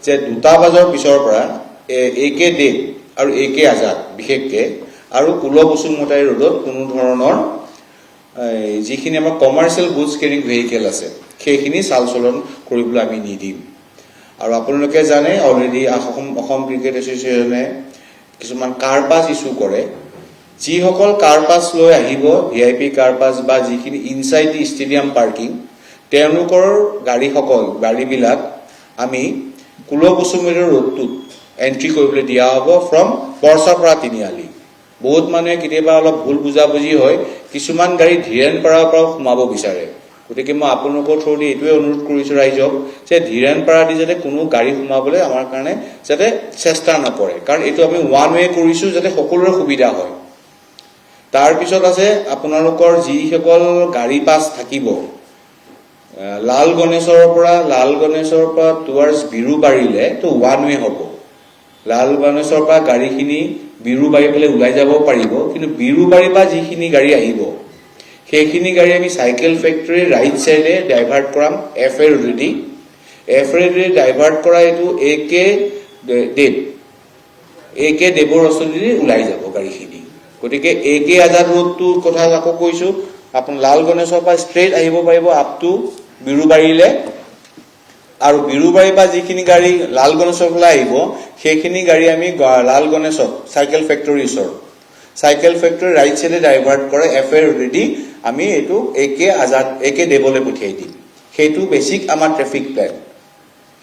যে 2টা বজাৰ পিছৰ পৰা AK দেৱ আৰু AK আজাদ বিশেষকে আৰু কুল বসুমতাৰী ৰোডত কোনো ধৰণৰ যিখিনি আমাৰ কমাৰ্চিয়েল গুডছ কেৰিং ভেহিকেল আছে সেইখিনি চালচলন কৰিবলৈ আমি নিদিম আৰু আপোনালোকে জানে অলৰেডি অসম ক্ৰিকেট এছ'চিয়েশ্যনে কিছুমান কাৰ পাছ ইস্যু কৰে যিসকল কাৰ পাছ লৈ আহিব VIP কাৰ পাছ বা যিখিনি ইনসাইড দি ষ্টেডিয়াম পাৰ্কিং তেওঁলোকৰ গাড়ীবিলাক আমি কুল বসুমতাৰী ৰোডটোত এন্ট্ৰি কৰিবলৈ দিয়া হ'ব ফ্ৰম বৰ্ষাপাৰা তিনিআলি বহুত মানুহে কেতিয়াবা অলপ ভুল বুজাবুজি হয় কিছুমান গাড়ী ধীৰেনপাৰাৰ পৰা সোমাব বিচাৰে গতিকে মই আপোনালোকৰ থ্ৰুদি এইটোৱে অনুৰোধ কৰিছো ৰাইজক যে ধীৰেনপাৰা দি যাতে কোনো গাড়ী সোমাবলৈ আমাৰ কাৰণে যাতে চেষ্টা নকৰে কাৰণ এইটো আমি ওৱান ৱে কৰিছো যাতে সকলোৰে সুবিধা হয় তাৰ পিছত আছে আপোনালোকৰ যিসকল গাড়ী পাছ থাকিব লাল গণেশৰ পৰা টুৱাৰ্ডছ বিৰুবাৰীলে তো ওৱান ৱে হ'ব লাল গণেশৰ পৰা গাড়ীখিনি বিৰুবাৰী ফালে ওলাই যাব পাৰিব কিন্তু বিৰুবাৰী পৰা যিখিনি গাড়ী আহিব সেইখিনি গাড়ী আমি সাইকেল ফেক্টৰী ৰাইট সাইডে ডাইভাৰ্ট কৰাম FA ৰেডি ডাইভাৰ্ট কৰা এটো AK দেৱৰ ৰচনীৰে ওলাই যাব গাড়ীখিনি গতিকে AK আজাদ ৰোডটো কথা আকৌ কৈছো আপোন লাল গণেশৰ পৰা ষ্ট্ৰেট আহিব পাৰিব আপ টু বিৰুবাৰীলে আৰু বিৰুবাৰী বা যিখিনি গাড়ী লাল গণেশৰ ফালে আহিব সেইখিনি গাড়ী আমি লাল গণেশক সাইকেল ফেক্টৰী ৰাইট সাইডে ডাইভাৰ্ট কৰে FA ৰেডি আমি এটো AK দেৱলে পঠিয়াই দিম হেতু বেসিক আমাৰ ট্ৰাফিক প্ল্যান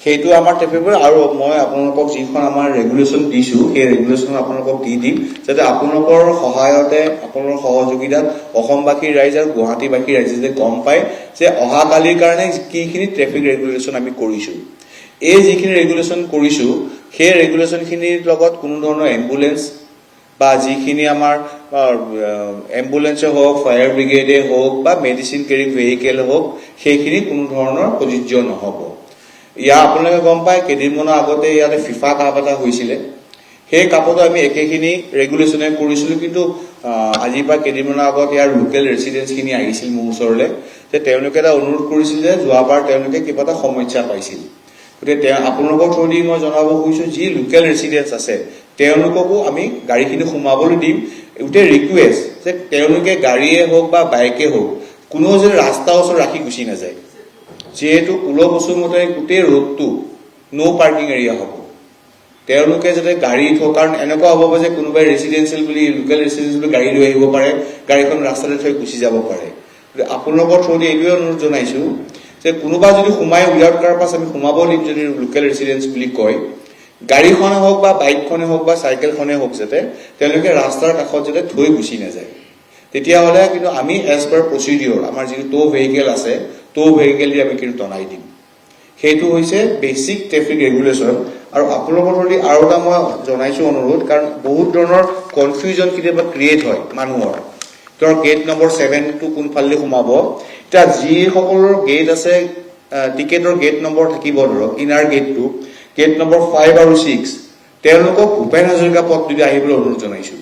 হেতু আমাৰ ট্ৰাফিক আৰু মই আপোনালোকক যিখন আমাৰ ৰেগুলেশন দিছো সেই ৰেগুলেশন আপোনালোকক দি দিম যাতে আপোনালোকৰ সহায়তে আপোনালোকৰ সহযোগিতাত অসমবাসী ৰাইজ আৰু গুৱাহাটীবাসী ৰাইজে যে গম পায় যে অহা কালিৰ কাৰণে কিখিনি ট্ৰাফিক ৰেগুলেশন আমি কৰিছো এই যিখিনি ৰেগুলেশন কৰিছো সেই ৰেগুলেশন খিনিৰ লগত কোনো ধৰণৰ এম্বুলেন্স বা যিখিনি আমাৰ এম্বুলেন্সে হোক ফায়াৰ ব্ৰিগেডে হোক বা মেডিসিন কেৰিং ভেহিকেল হোক সেইখিনি কোনো ধৰণৰ প্ৰযোজ্য নহব ইয়া আপোনালোকে গম পায় কেদিনমানৰ আগতে ইয়াতে ফিফা কাপ এটা হৈছিল সেই কাপটো আমি একেখিনি ৰেগুলেশনে কৰিছিলো কিন্তু আজি পৰা কেদিনমানৰ আগত ইয়াৰ লোকেল ৰেসিডেন্স খিনি আহিছিল মোৰ ওচৰলে যে তেওঁলোকে এটা অনুৰোধ কৰিছিল যে যোৱাবাৰ তেওঁলোকে কিবা এটা সমস্যা পাইছিল গতিকে আপোনালোকৰ থ্ৰুদি মই জনাব খুজিছো যি লোকেল ৰেসিডেন্স আছে তেওঁলোককো আমি গাড়ীখিনি সোমাবলৈ দিম উতে ৰিকুৱেষ্ট যে তেওঁলোকে গাড়ীয়ে হোক বা বাইকে হোক কোনো যে ৰাস্তা ওচৰ ৰাখি গুছি না যায় যেহেতু কুল বসুমতাৰী গুটে ৰোডটো নো পাৰ্কিং এৰিয়া হ'ব তেওঁলোকে যাতে গাড়ী থকাৰ এনেকুৱা হ'ব যে কোনোবাই ৰেসিডেন্সিয়েল বুলি লোকেল ৰেসিডেন্সিয়েল বুলি গাড়ী লৈ আহিব পাৰে গাড়ীখন ৰাস্তাতে থৈ গুছি যাব পাৰে আপোনালোকৰ থ্ৰুদি এইটোৱে অনুৰোধ জনাইছো যে কোনোবা যদি সোমাই উইদাউট কাৰ পাছ আমি সোমাব দিম যদি লোকেল ৰেসিডেন্স বুলি কয় গাড়ীখনে হোক বা বাইকখনে হোক বা সাইকেলখনে হোক যাতে তেওঁলোকে ৰাস্তাৰ কাষত যাতে থৈ গুছি না যায় তেতিয়া হলে কিন্তু আমি এজ পাৰ প্ৰসিডিউৰ আমাৰ যি টো ভেহিকেল আছে টো ভেহিকেল দি আমি কিন্তু তনাই দিম হেতু হৈছে বেসিক ট্ৰাফিক ৰেগুলেশন আৰু আপোনালোকৰ থ্ৰুদি আৰু এটা মই জনাইছো অনুৰোধ কাৰণ বহুত ধৰণৰ কনফিউজন কিবা ক্ৰিয়েট হয় মানুহৰ তোৰ গেট নম্বৰ 7 টু কোনফালে সোমাব এটা যি সকলৰ গেট আছে টিকেটৰ গেট নম্বৰ থাকিব ধৰক ইনাৰ গেট নম্বৰ 5 আৰু 6 তেওঁলোকক ভূপেন হাজৰিকা পথ দি আহিবলৈ অনুৰোধ জনাইছো